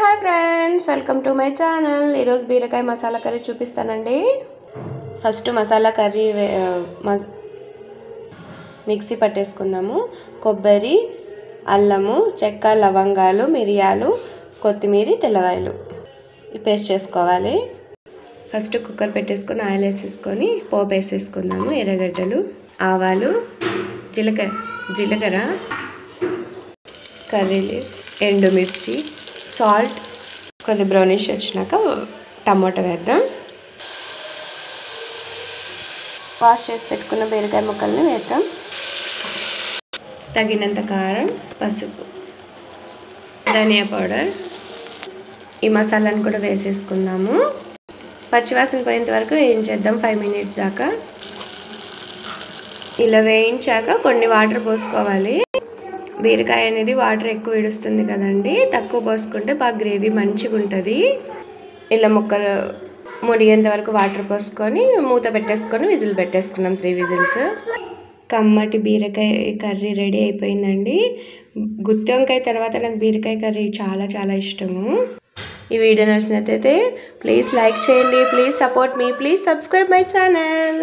Hi friends, welcome to my channel. ఈరోజు బీరకాయ masala curry చూపిస్తానండి. ఫస్ట్ మసాలా కర్రీ మిక్సీ పట్టేసుకుందాము. కొబ్బరి, అల్లము, చెక్క, లవంగాలు, మిరియాలు, కొత్తిమీర, తెల్లవాయలు పేస్ట్ చేసుకోవాలి. ఫస్ట్ కుక్కర్ పెట్టేసుకొని ఆయిల్ వేసేసుకొని పోపు వేసేసుకుందాము. ఎర్రగడ్డలు, ఆవాలు, జీలకర్ర, కర్రీ, ఎండుమిర్చి, సాల్ట్, కొద్ది బ్రౌనిష్ వచ్చినాక టమాటో వేద్దాం. వాష్ చేసి పెట్టుకున్న బీరకాయ ముక్కల్ని వేద్దాం. తగినంత కారం, పసుపు, ధనియా పౌడర్, ఈ మసాలాను కూడా వేసేసుకుందాము. పచ్చివాసన పోయేంత వరకు వేయించేద్దాం 5 minutes దాకా. ఇలా వేయించాక కొన్ని వాటర్ పోసుకోవాలి. బీరకాయ అనేది వాటర్ ఎక్కువ విడుస్తుంది కదండి, తక్కువ పోసుకుంటే బాగా గ్రేవీ మంచిగా ఉంటుంది. ఇలా ముక్కలు ముడిగేంత వరకు వాటర్ పోసుకొని మూత పెట్టేసుకొని విజిల్ పెట్టేసుకున్నాం 3 విజిల్స్. కమ్మటి బీరకాయ కర్రీ రెడీ అయిపోయిందండి. గుత్తి వంకాయ తర్వాత నాకు బీరకాయ కర్రీ చాలా చాలా ఇష్టము. ఈ వీడియో నచ్చినట్లయితే ప్లీజ్ లైక్ చేయండి, please support me, please subscribe my channel.